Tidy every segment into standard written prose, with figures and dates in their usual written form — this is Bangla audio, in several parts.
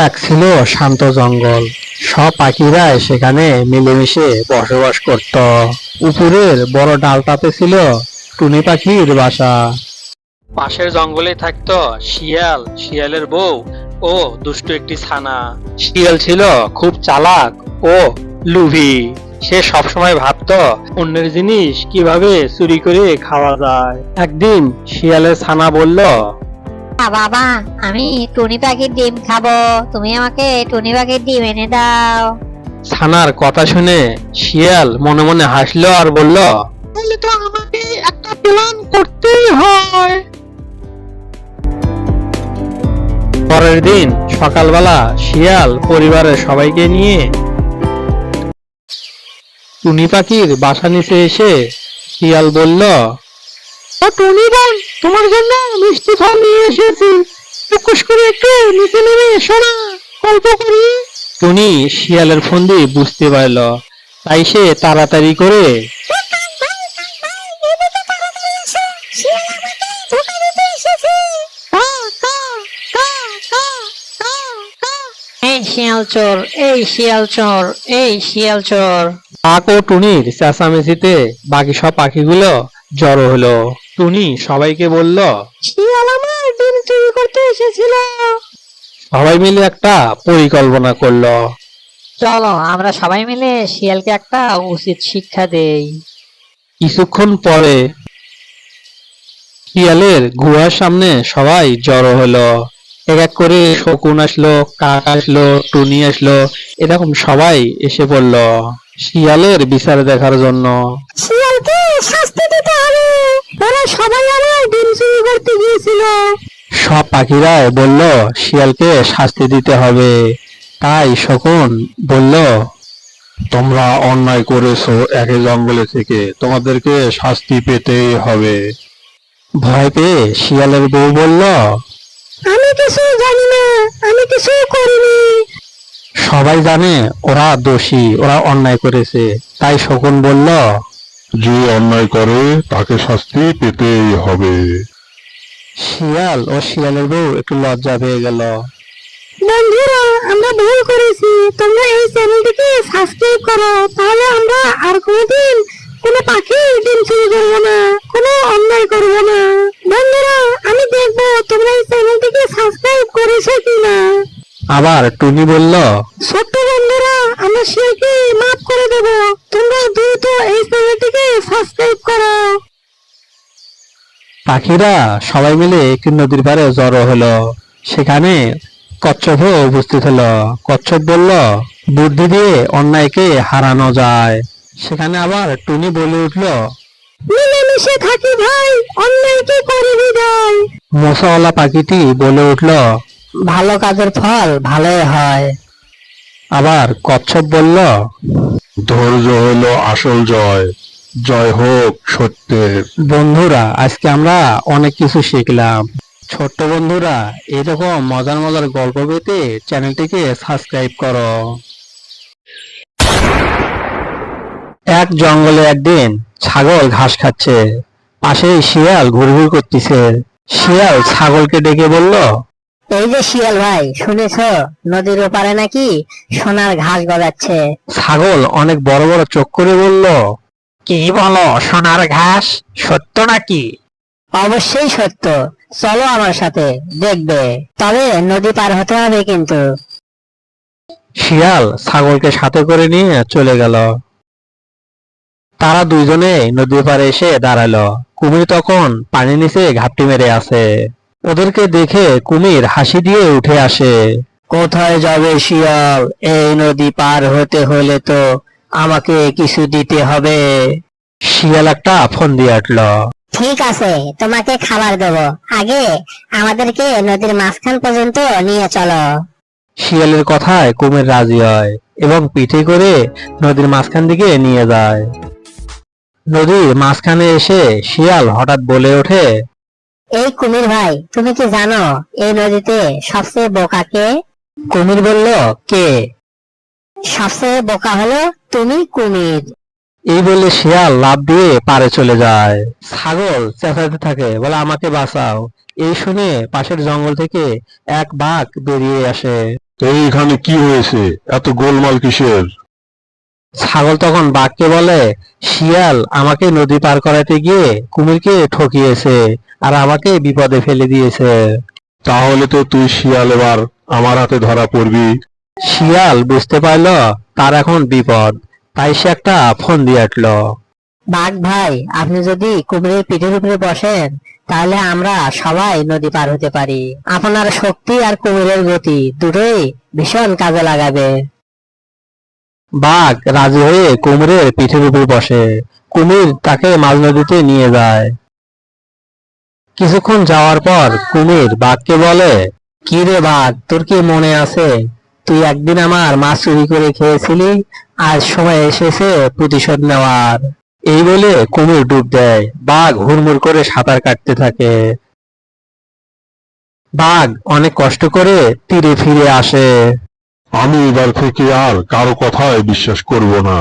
এক ছিল শান্ত জঙ্গল। সব পাখিরা সেখানে মিলেমিশে বসবাস করত। উপরের বড় ডালটাতে ছিল টুনি পাখির বাসা। পাশের জঙ্গলে থাকতো শিয়াল, শিয়ালের বউ ও দুষ্টু একটি ছানা। শিয়াল ছিল খুব চালাক ও লোভী। সে সবসময় ভাবতো অন্যের জিনিস কিভাবে চুরি করে খাওয়া যায়। একদিন শিয়ালের ছানা বলল, বাবা, আমি টুনি পাখির ডিম খাবো, তুমি আমাকে টুনি পাখির ডিম এনে দাও। ছানার কথা শুনে শিয়াল মনে মনে হাসলো আর বলল, তাহলে তো আমাকে একটা প্ল্যান করতেই হয়। পরের দিন সকালবেলা শিয়াল পরিবারের সবাইকে নিয়ে টুনি পাখির বাসা নিচে এসে শিয়াল বলল, টুনি বোন, তোমার জন্য মিষ্টি ফল নিয়ে এসেছি, টুকুস করে একটু নিচে নেমে এসো না, গল্প করি। টুনি শিয়ালের ফন্দি বুঝতে পারল, তাই সে তাড়াতাড়ি করে এই শিয়াল চোর, এই শিয়াল চোর, এই শিয়াল চোর। কাক ও টুনির চেঁচামেচিতে বাকি সব পাখিগুলো জড়ো হলো। টুনি সবাইকে বলল, শিয়াল আমার ডিম চুরি করতে এসেছিল। সবাই মিলে একটা পরিকল্পনা করলো। চলো আমরা সবাই মিলে শিয়ালকে একটা উচিত শিক্ষা দেই। কিছুক্ষণ পরে শিয়ালের গুহার সামনে সবাই জড়ো হলো। এক এক করে শকুন আসলো, কাক আসলো, টুনি আসলো, এরকম সবাই এসে পড়লো শিয়ালের বিচার দেখার জন্য। শিয়ালকে শাস্তি দিতে হবে, ওরা সবাই আমার ডিম চুরি করতে গিয়েছিল। সব পাখিরা বলল শিয়ালকে শাস্তি দিতে হবে। তাই শকুন বলল, তোমরা অন্যায় করেছো একই জঙ্গলে থেকে, তোমাদেরকে শাস্তি পেতেই হবে। ভয় পেয়ে শিয়ালের বউ বলল, আমি কিছু জানি না, আমি কিছু করিনি। সবাই জানে ওরা দোষী, ওরা অন্যায় করেছে। তাই শকুন বলল, যে অন্যায় করে তাকে শাস্তি পেতেই হবে। শিয়াল ও শিয়ালের বউ একটু লজ্জা পেয়ে গেল। বন্ধুরা, আমরা ভুল করেছি, তোমরা এই চ্যানেলটিকে সাবস্ক্রাইব করো, তাহলে আমরা আর কোনোদিন কোনো পাখির ডিম চুরি করবো না, কোনো অন্যায় করবো না। বন্ধুরা, আমি দেখবো তোমরা এই চ্যানেলটিকে সাবস্ক্রাইব করেছো কিনা। আবার টুনি বলল, ছোট্ট বন্ধুরা, আমরা শিয়ালকে মাফ করে দেবো, তোমরা দ্রুত এই চ্যানেলটিকে সাবস্ক্রাইব করো। পাখিরা সবাই মিলে একটি নদীর পাড়ে জড়ো হলো। সেখানে কচ্ছপও উপস্থিত হলো। কচ্ছপ বলল, বুদ্ধি দিয়ে অন্যায়কে হারানো যায়। সেখানে আবার টুনি বলে উঠল, মিলেমিশে থাকি ভাই, অন্যায়কে করে বিদায়। মশাওয়ালা পাখিটি বলে উঠল, ভালো কাজের ফল ভালোই হয়। আবার কচ্ছপ বলল, ধৈর্য হলো আসল জয়, জয় হোক সত্যের। বন্ধুরা, আজকে আমরা অনেক কিছু শিখলাম। ছোট্ট বন্ধুরা, এরকম মজার মজার গল্প পেতে চ্যানেলটিকে সাবস্ক্রাইব করো। এক জঙ্গলে একদিন ছাগল ঘাস খাচ্ছে। পাশেই শিয়াল ঘুরঘুর করতেছে। শিয়াল ছাগলকে ডেকে বলল, এই যে শিয়াল ভাই, শুনেছো নদীর ওপারে নাকি সোনার ঘাস গজাচ্ছে? ছাগল অনেক বড় বড় চোখ করে বলল, কি বলো, সোনার ঘাস? সত্য নাকি? অবশ্যই সত্য, চলো আমার সাথে, দেখবে। তবে নদী পার হতে হবে কিন্তু। শিয়াল ছাগলকে সাথে করে নিয়ে চলে গেল। তারা দুইজনে নদীর পাড়ে এসে দাঁড়ালো। কুমির তখন পানির নিচে ঘাপটি মেরে আছে। ওদেরকে দেখে কুমির হাসি দিয়ে উঠে আসে। কোথায় যাবে শিয়াল? এই নদী পার হতে হলে তো আমাকে কিছু দিতে হবে। শিয়াল একটা ফোন দিয়ে আটলো। ঠিক আছে, তোমাকে খাবার দেবো, আগে আমাদেরকে নদীর মাঝখান পর্যন্ত নিয়ে চলো। শিয়ালের কথায় কুমির রাজি হয় এবং পিঠে করে নদীর মাঝখান দিকে নিয়ে যায়। নদীর মাঝখানে এসে শিয়াল হঠাৎ বলে ওঠে, এই কুমির ভাই, তুমি কি জানো এই নদীতে সবচেয়ে বোকা কে? কুমির বলল, কে? সবচেয়ে বোকা হলো তুমি, কুমির। এই বলে শিয়াল লাফ দিয়ে পারে চলে যায়। ছাগল চেঁচাতে থাকে, বলে আমাকে বাঁচাও। এই শুনে পাশের জঙ্গল থেকে এক বাঘ বেরিয়ে আসে। এইখানে কি হয়েছে? এত গোলমাল কিসের? ছাগল তখন বাঘকে বলে, শিয়াল আমাকে নদী পার করাতে গিয়ে কুমিরকে ঠকিয়েছে আর আমাকে বিপদে ফেলে দিয়েছে। তাহলে তো তুই শিয়াল এবার আমার হাতে ধরা পড়বি। শিয়াল বুঝতে পারলো তার এখন বিপদ, তাই সে একটা ফোন দিয়ে আটলো। বাঘ ভাই, আপনি যদি কুমিরের পিঠের উপরে বসেন তাহলে আমরা সবাই নদী পার হতে পারি। আপনার শক্তি আর কুমিরের গতি দুটোই ভীষণ কাজে লাগাবে। বাঘ রাজি হয়ে কুমিরের পিঠের উপর বসে। কুমির তাকে মাঝ নদীতে নিয়ে যায়। কিছুক্ষণ যাওয়ার পর কুমির বাঘকে বলে, কি রে বাঘ, তোর কি মনে আছে তুই একদিন আমার মাছ চুরি করে খেয়েছিলি? আজ সময় এসেছে প্রতিশোধ নেওয়ার। এই বলে কুমির ডুব দেয়। বাঘ হুড়মুড় করে সাঁতার কাটতে থাকে। বাঘ অনেক কষ্ট করে তীরে ফিরে আসে। আমি এবার থেকে আর কারো কথায় বিশ্বাস করব না।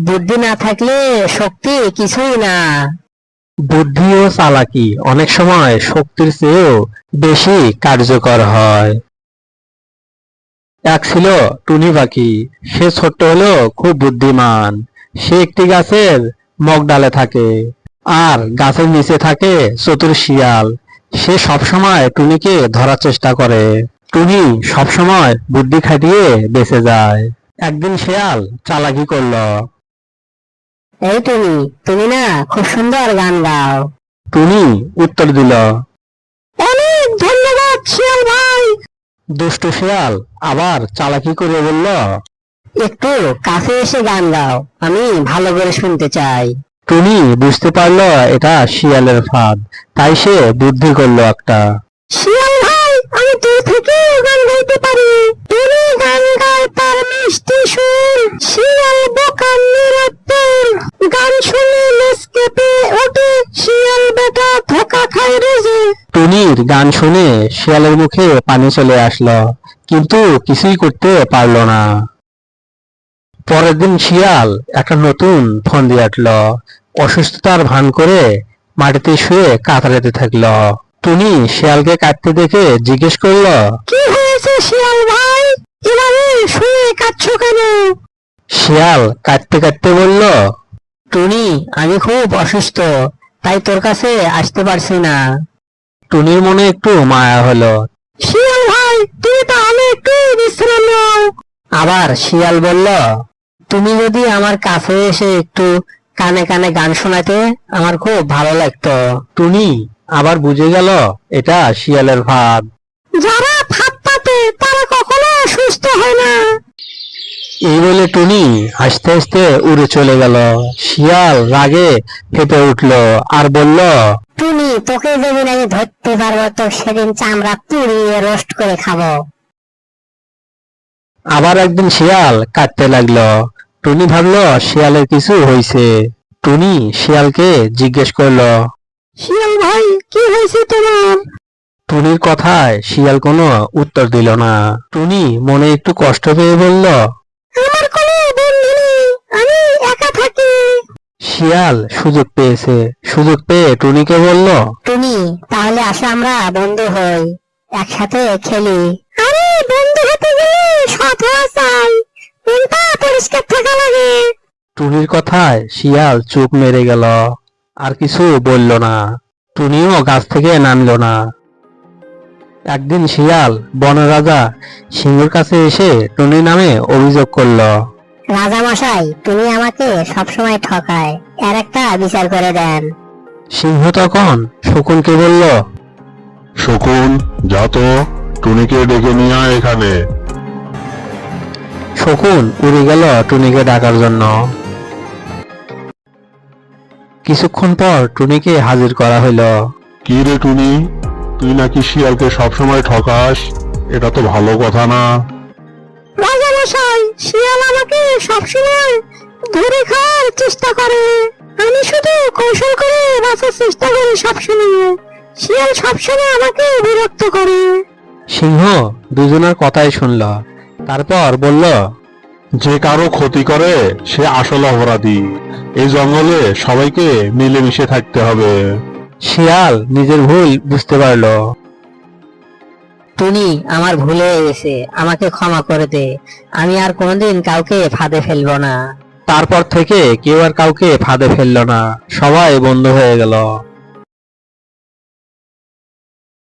বুদ্ধি না থাকলে শক্তি কিছুই না। বুদ্ধি ও চালাকি অনেক সময় শক্তির চেয়েও বেশি কার্যকর হয়। এক ছিল টুনি পাখি। সে ছোট্ট হলেও খুব বুদ্ধিমান। সে একটি গাছের মগডালে থাকে, আর গাছের নিচে থাকে চতুর শিয়াল। সে সবসময় টুনিকে ধরার চেষ্টা করে। টুনি সবসময় বুদ্ধি খাটিয়ে বেঁচে যায়। একদিন শিয়াল চালাকি করলো। এই তুমি না খুব সুন্দর গান গাও। টুনি উত্তর দিল, অনেক ধন্যবাদ শিয়াল ভাই। দুষ্ট শিয়াল আবার চালাকি করে বলল, একটু কাছে এসে গান গাও, আমি ভালো করে শুনতে চাই। টুনি বুঝতে পারলো এটা শিয়ালের ফাঁদ, তাই সে বুদ্ধি করলো একটা। শিয়াল ভাই, আমি দূর থেকে গান গাইতে পারি। তুমি গান গাও তার মিষ্টি সুর, শিয়াল বোকার নিরত্তর। গান শুনে লেজ কেঁপে ওঠে, শিয়াল বেটা ধোকা খায় রোজে। টুনির গান শুনে শিয়ালের মুখে পানি চলে আসলো, কিন্তু কিছুই করতে পারলো না। পরের দিন শিয়াল একটা নতুন ফোন দিয়ে আটলো। অসুস্থতার ভান করে মাটিতে শুয়ে কাতরাতে থাকলো। টুনি শিয়ালকে কাঁদতে দেখে জিজ্ঞেস করলো, কি হয়েছে শিয়াল ভাই, এভাবে শুয়ে কাঁদছো কেন? শিয়াল কাঁদতে কাঁদতে বলল, টুনি, আমি খুব অসুস্থ, তাই তোর কাছে আসতে পারছি না। টুনির মনে একটু মায়া হলো। শিয়াল ভাই, তুমি তাহলে একটু বিশ্রাম নাও। আবার শিয়াল বলল, তুমি যদি আমার কাছে এসে একটু কানে কানে গান শোনাতে আমার খুব ভালো লাগতো। টুনি আবার বুঝে গেল এটা শিয়ালের ফাঁদ। যারা ফাঁদ পাতে তারা কখনো সুস্থ হয় না। এই বলে টুনি হাসতে হাসতে উড়ে চলে গেল। শিয়াল রাগে ফেপে উঠলো আর বলল, টুনি, তোকে যেদিন আমি ধরতে পারবো তো সেদিন চামড়া পুড়িয়ে রোস্ট করে খাবো। আবার একদিন শিয়াল কাঁদতে লাগলো। টুনি ভাবলো শিয়ালের কিছু হয়েছে। টুনি শিয়ালকে জিজ্ঞেস করলো, শিয়াল ভাই, কি হয়েছে তোমার? টুনির কথায় শিয়াল কোনো উত্তর দিল না। টুনি মনে একটু কষ্ট পেয়ে বলল, আমার কোনো বন্ধু নেই, আমি একা থাকি। শিয়াল সুযোগ পেয়েছে। সুযোগ পেয়ে টুনিকে বলল, টুনি, তাহলে আসো আমরা বন্ধু হই, একসাথে খেলি। আরে বন্ধু হতে গেলে সৎ হওয়া চাই, মনটা পরিষ্কার থাকা লাগে। টুনির কথায় শিয়াল চুপ মেরে গেল, আর কিছু বলল না। টুনিও গাছ থেকে নামলো না। একদিন শিয়াল বনের রাজা সিংহের কাছে এসে টুনির নামে অভিযোগ করলো। রাজা মশাই, তুমি আমাকে সবসময় ঠকায়, এর একটা বিচার করে দেন। সিংহ তখন শকুনকে বলল, শকুন, যা তো টুনিকে ডেকে নিয়ে আয় এখানে। শকুন উড়ে গেল টুনিকে ডাকার জন্য। কিছুক্ষণ পর টুনিকে হাজির করা হইল। কি রে টুনি, তুই নাকি শিয়ালকে সবসময় ঠকাস? এটা তো ভালো কথা না। রাজা মশাই, শিয়াল আমাকে সবসময় ধরে খাওয়ার চেষ্টা করে, আমি শুধু কৌশল করে বাঁচার চেষ্টা করি সবসময়। শিয়াল সবসময় আমাকে বিরক্ত করে। সিংহ দুজনের কথাই শুনল, তারপর বলল, যে কারো ক্ষতি করে সে আসল অপরাধী। এই জঙ্গলে সবাইকে মিলেমিশে থাকতে হবে। শিয়াল নিজের ভুল বুঝতে পারল। টুনি, আমার ভুল হয়ে গেছে, আমাকে ক্ষমা করে দে। আমি আর কোনোদিন কাউকে ফাঁদে ফেলবো না। তারপর থেকে কেউ আর কাউকে ফাঁদে ফেললো না, সবাই বন্ধু হয়ে গেল।